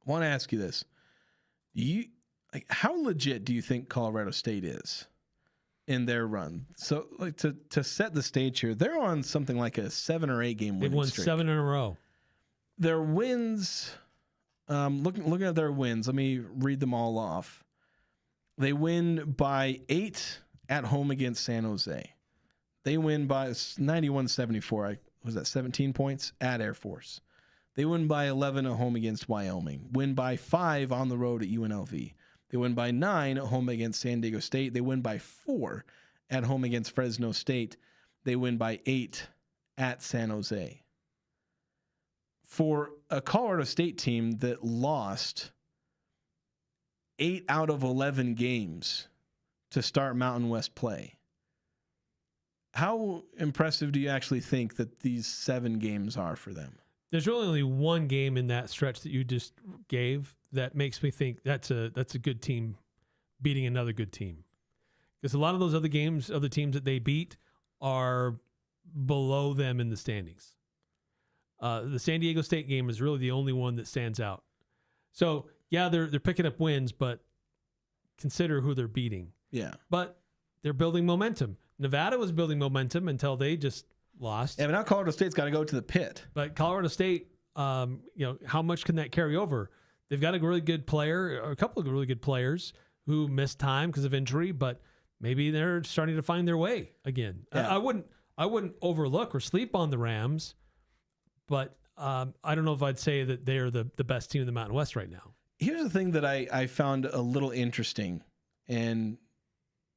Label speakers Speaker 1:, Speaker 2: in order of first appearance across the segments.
Speaker 1: want to ask you this. How legit do you think Colorado State is in their run? So like to set the stage here, they're on something like a 7 or 8 game winning streak.
Speaker 2: They've won 7 in a row.
Speaker 1: Their wins, looking at their wins, let me read them all off. They win by 8 at home against San Jose. They win by 91-74. Was that 17 points at Air Force? They win by 11 at home against Wyoming. Win by 5 on the road at UNLV. They win by 9 at home against San Diego State. They win by 4 at home against Fresno State. They win by 8 at San Jose. For a Colorado State team that lost 8 out of 11 games to start Mountain West play, how impressive do you actually think that these 7 games are for them?
Speaker 2: There's really only one game in that stretch that you just gave that makes me think that's a good team beating another good team. Because a lot of those other games, other teams that they beat, are below them in the standings. The San Diego State game is really the only one that stands out. So, yeah, they're picking up wins, but consider who they're beating.
Speaker 1: Yeah.
Speaker 2: But they're building momentum. Nevada was building momentum until they just lost.
Speaker 1: Yeah, but now Colorado State's got to go to the pit.
Speaker 2: But Colorado State, how much can that carry over? They've got a really good player, or a couple of really good players who missed time because of injury, but maybe they're starting to find their way again. Yeah. I wouldn't overlook or sleep on the Rams, but I don't know if I'd say that they're the best team in the Mountain West right now. Here's
Speaker 1: the thing that I found a little interesting, and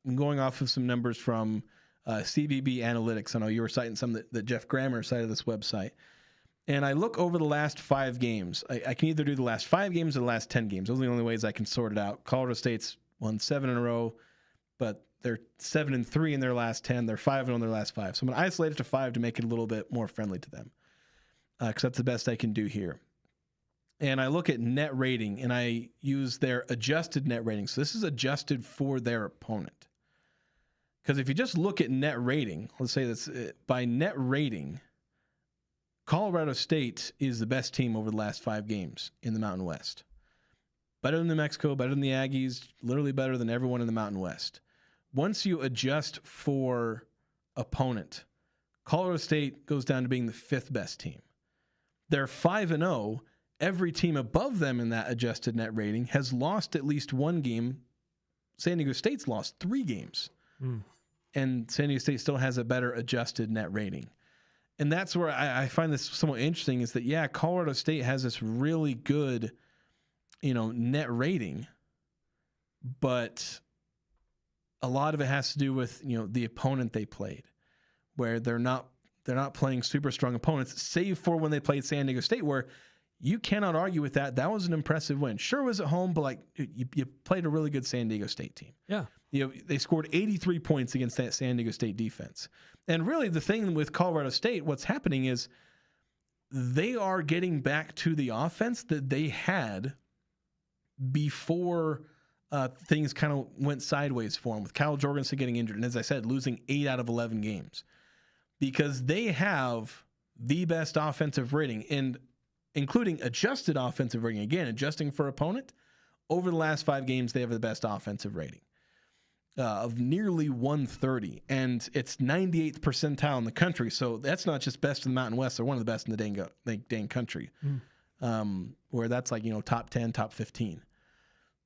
Speaker 1: I'm going off of some numbers from CBB Analytics. I know you were citing some that Jeff Grammer cited this website. And I look over the last 5 games. I can either do the last 5 games or the last 10 games. Those are the only ways I can sort it out. Colorado State's won 7 in a row, but they're 7-3 in their last 10. They're 5-0 in their last 5. So I'm going to isolate it to 5 to make it a little bit more friendly to them, because that's the best I can do here. And I look at net rating, and I use their adjusted net rating. So this is adjusted for their opponent. Because if you just look at net rating, let's say that's by net rating, Colorado State is the best team over the last 5 games in the Mountain West. Better than New Mexico, better than the Aggies, literally better than everyone in the Mountain West. Once you adjust for opponent, Colorado State goes down to being the 5th best team. They're 5-0. Every team above them in that adjusted net rating has lost at least 1 game. San Diego State's lost 3 games. And San Diego State still has a better adjusted net rating. And that's where I find this somewhat interesting is that, yeah, Colorado State has this really good, net rating, but a lot of it has to do with, the opponent they played, where they're not playing super strong opponents, save for when they played San Diego State, where you cannot argue with that. That was an impressive win. Sure, it was at home, but you played a really good San Diego State team.
Speaker 2: Yeah.
Speaker 1: They scored 83 points against that San Diego State defense. And really the thing with Colorado State, what's happening is they are getting back to the offense that they had before things kind of went sideways for them, with Kyle Jorgensen getting injured. And as I said, losing 8 out of 11 games, because they have the best offensive rating, and including adjusted offensive rating. Again, adjusting for opponent, over the last 5 games, they have the best offensive rating of nearly 130, and it's 98th percentile in the country. So that's not just best in the Mountain West; they're one of the best in the dang country, where that's like top 10, top 15.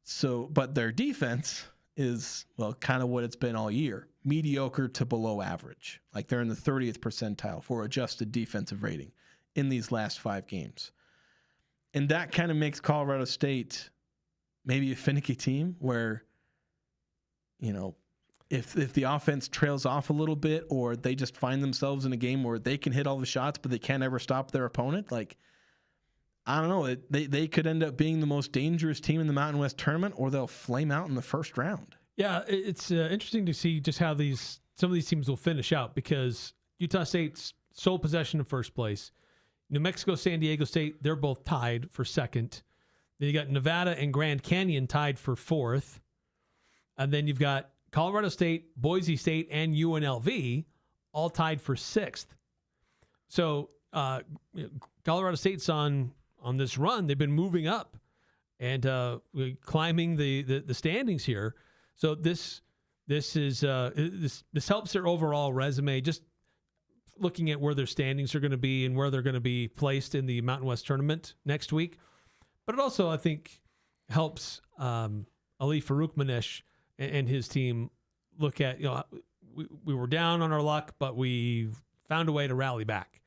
Speaker 1: So, but their defense is kind of what it's been all year: mediocre to below average. Like they're in the 30th percentile for adjusted defensive rating in these last 5 games. And that kind of makes Colorado State maybe a finicky team where, if the offense trails off a little bit, or they just find themselves in a game where they can hit all the shots, but they can't ever stop their opponent, I don't know, they could end up being the most dangerous team in the Mountain West tournament, or they'll flame out in the first round.
Speaker 2: Yeah, it's interesting to see just how some of these teams will finish out, because Utah State's sole possession in first place. New Mexico, San Diego State, they're both tied for 2nd. Then you got Nevada and Grand Canyon tied for 4th. And then you've got Colorado State, Boise State, and UNLV all tied for 6th. So Colorado State's on this run. They've been moving up. and we're climbing the standings here. So this helps their overall resume. Just looking at where their standings are going to be and where they're going to be placed in the Mountain West tournament next week. But it also, I think, helps Ali Faroukmanesh and his team look at, we were down on our luck, but we found a way to rally back.